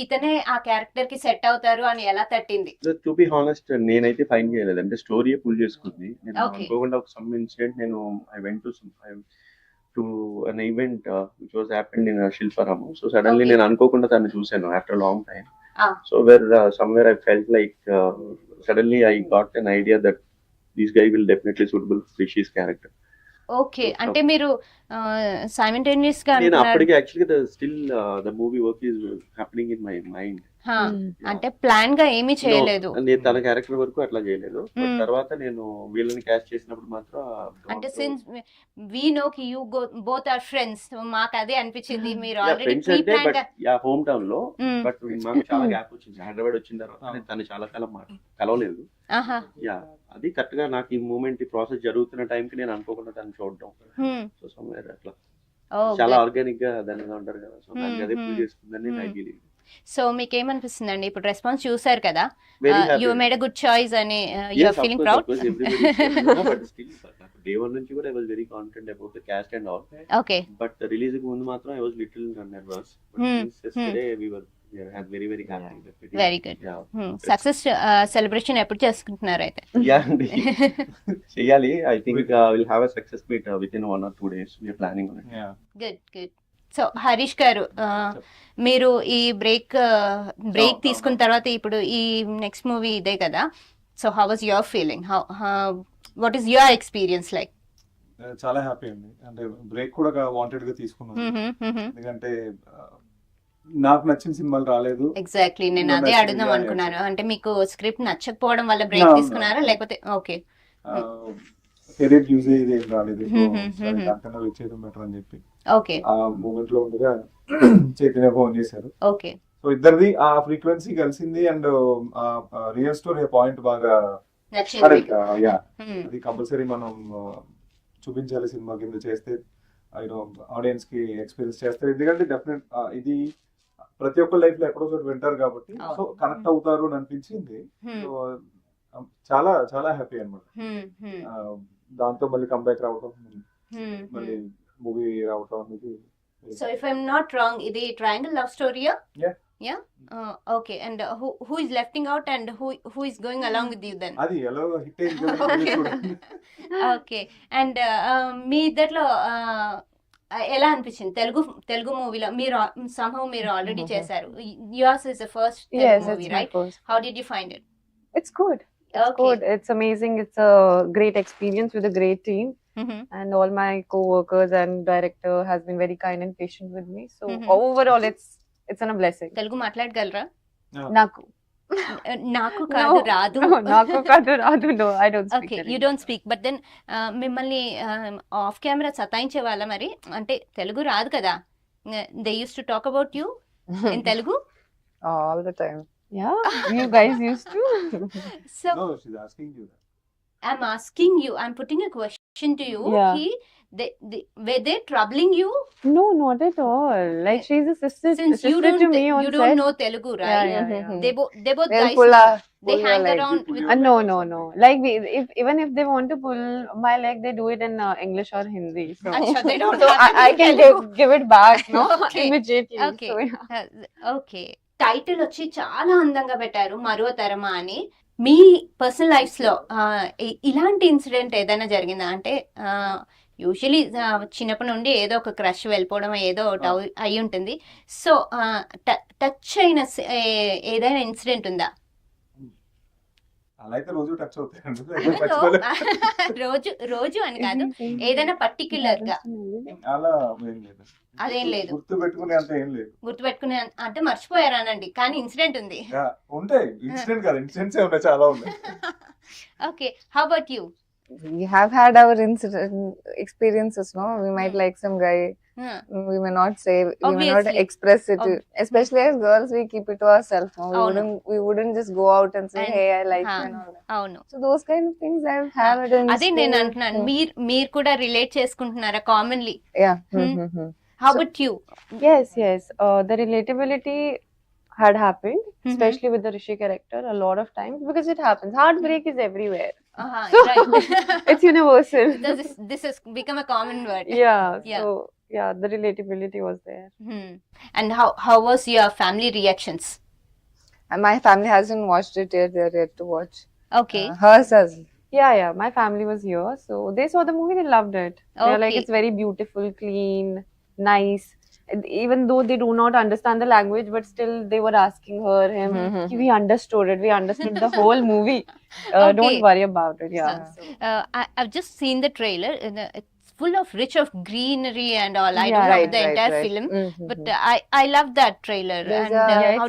ఇతనే ఆ క్యారెక్టర్ కి సెట్ అవుతారు అని ఎలా తట్టింది? టు బి హానెస్ట్ నేనైతే ఫైన్ చేయలేదు. అంటే స్టోరీ పుల్ చేసుకుంది. నేను ఓకే. అనుకోకుండా ఒక సమ్ ఇన్సిడెంట్ నేను I went to an event which was happened in Shilparamam. So suddenly Okay. నేను అనుకోకుండా తను చూశాను after long time. Ah. So where somewhere I felt like suddenly I got an idea that this guy will definitely suitable for Rishi's character. Okay. అంటే మీరు simultaneous గా నేను అంటున్నారు. అప్పటికి actually still the movie work is happening in my mind. అంటే plan గా ఏమీ చేయలేదు. నేను తన క్యారెక్టర్ వరకు అట్లా చేయలేదు. But తర్వాత నేను వీళ్ళని క్యాస్ట్ చేసినప్పుడు మాత్రం అంటే సిన్స్ వి నో కి యు బోత్ ఆర్ ఫ్రెండ్స్, మాకు అదే అనిపించింది. మీరు ఆల్రెడీ ఫ్రెండ్స్ ప్రీ అంటే ప్లాన్ బట్ గా. యా హోమ్ టౌన్ లో. బట్ మాకు చాలా గ్యాప్ వచ్చింది. హైదరాబాద్ వచ్చిన తర్వాత నేను తను చాలా కాలం కలవలేదు. ఆహా. యా అది కరెక్ట్ గా నాకు ఈ మూమెంట్ ఈ ప్రాసెస్ జరుగుతున్న టైం కి నేను అనుకోకుండా తను చూడడం. సో సమ్వేర్ అట్లా చాలా ఆర్గానిక్ గా దాన్ని ఉంటారు కదా. సో నాకు అదే ఫీల్ చేసుకుందని ఐ బిలీవ్. సో మీకు ఏమనిపిస్తుందండి ఇప్పుడు రెస్పాన్స్ చూసారు కదా? You made a good choice అని you are feeling proud? But still day one నుంచి కూడా I was very confident about the cast and all. Okay. But release కి ముందు మాత్రం I was little nervous. But yesterday we were very very happy. Very good. Success celebration ఎప్పుడు చేసుకుంటున్నారు అయితే? Yeah అండి చేయాలి. I think will have a success meet with in 1 or 2 days. We are planning on it. Good good. So Harish గారు, మీరు ఈ break తీసుకున్న తర్వాత ఇప్పుడు ఈ నెక్స్ట్ మూవీ ఇదే కదా. So how was your feeling? What is your experience like? చాలా హ్యాపీ అండి. అంటే బ్రేక్ కూడా వాంటెడ్ గా తీసుకున్నాను. ఎందుకంటే నాకు నచ్చిన సినిమాలు రాలేదు. ఎగ్జాక్ట్లీ, నేను అదే అడుగుదాం అనుకున్నాను. అంటే మీకు స్క్రిప్ట్ నచ్చకపోవడం వల్ల బ్రేక్ తీసుకున్నారా లేకపోతే? ఓకే. కెరీర్ యూజ్ అయ్యేది ఏం రాలేదు. దానికన్నా వచ్చేది బెటర్ అని చెప్పి ఓకే ఆ మూమెంట్ లో ఉండగా చైతన్య ఫోన్ చేశారు. ఓకే. సో ఇద్దరిది ఆ ఫ్రీక్వెన్సీ కలిసింది. అండ్ రియల్ స్టోరీ పాయింట్ బాగా యా అది కంపల్సరీ మనం చూపించాలి సినిమా కింద చేస్తే ఆడియన్స్ కి ఎక్స్పీరియన్స్ చేస్తారు. ఎందుకంటే డెఫినెట్ ఇది ప్రతి ఒక్క లైఫ్ లో ఎక్కడో చోట వింటారు కాబట్టి సో కనెక్ట్ అవుతారు అని అనిపించింది. సో చాలా చాలా హ్యాపీ అనమాట. దాంతో మళ్ళీ కంబ్యాక్ రావటం, మళ్ళీ మూవీ రావటం అనేది. So if I'm not wrong, ఇది ట్రయాంగిల్ లవ్ స్టోరీయా? Yeah. Okay. And who is lefting out and who is going along with you then? అది ఎలా హిట్ అయింది. ఓకే. అండ్ మీ ఇద్దరిలో ఎలా అనిపించింది తెలుగు మూవీలో? మీరు somehow మీరు ఆల్రెడీ చేశారు. yours is the first movie, right? How did you find it? It's good. It's good. It's amazing. It's a great experience with a great team. And all my co-workers and director has been very kind and patient with me. So overall, it's a blessing. Telugu మాట్లాడగలరా? Naku. నాకు కాదు, రాదు. Naku kaadu radu. No, I don't speak. Okay, you don't speak. But then మిమ్మల్ని off camera సతాయించే వాళ్ళ మరి? అంటే తెలుగు రాదు కదా. They used to talk about you in Telugu all the time. Yeah, you guys used to. So No, she's asking you that. I'm asking you, I'm putting a question to you. Yeah. Were they troubling you? No, not at all. Like she's a sister Since you to me on you set. don't know Telugu, right? Yeah. They both They'll guys, pull they your hang leg. around with. No. Like even if they want to pull my leg, they do it in English or Hindi. So, Acha, they don't so have to I do can Telugu. give it back, no? Okay. Immediately. Okay. So, yeah. Okay. Title వచ్చి చాలా అందంగా పెట్టారు, మరో తరమా అని. మీ personal lifes లో ఇలాంటి incident ఏదైనా జరిగిందా? అంటే యూజువలీ చిన్నప్పటి నుండి ఏదో ఒక క్రష్ వెళ్ళిపోవడం ఏదో ఒకటి అయి ఉంటుంది. సో టచ్ అయిన ఏదైనా ఇన్సిడెంట్ ఉందా? అలా అయితే రోజు టచ్ అవుతాయండి. రోజు అని కాదు, ఏదైనా పర్టిక్యులర్ గా. అలా ఏం లేదు. అదేం లేదు. గుర్తు పెట్టుకునే అంత ఏం లేదు. గుర్తుపెట్టుకునే అంటే మర్చిపోయారానండి, కానీ ఇన్సిడెంట్ ఉంది. ఉంటాయి. ఇన్సిడెంట్ కాదు, ఇన్సిడెంట్స్ ఉన్నాయి, చాలా ఉన్నాయి. Okay, how about you? We have had our experiences, no? We might like some guy. We may not say, we may not express it. Especially as girls, we keep it to ourselves. No? We wouldn't just go out and say, hey, I like you and all that. అవును. So those kind of things I've had it in అదే నేను అంటున్నాను, మీరు కూడా relate చేసుకుంటున్నారా commonly? Yeah. How about you? Yes. The relatability had happened, especially with the Rishi character, a lot of times, because it happens. Heartbreak is everywhere. Right. It's universal. This has become a common word. Yeah. Yeah. So yeah, the relatability was there. And how was your family reactions? And my family hasn't watched it yet. They're yet to watch. Okay. Hers as Yeah, my family was here, so they saw the movie, they loved it. They're like, Okay. it's very beautiful, clean, nice. And even though they do not understand the language, but still they were asking her, him, we understood it. We understood the whole movie. Okay. Don't worry about it. Yeah. So, I've just seen the trailer. It's full of rich of greenery and all. I Yeah, don't know right, the entire film, but I love that trailer. There's And a- Yeah, how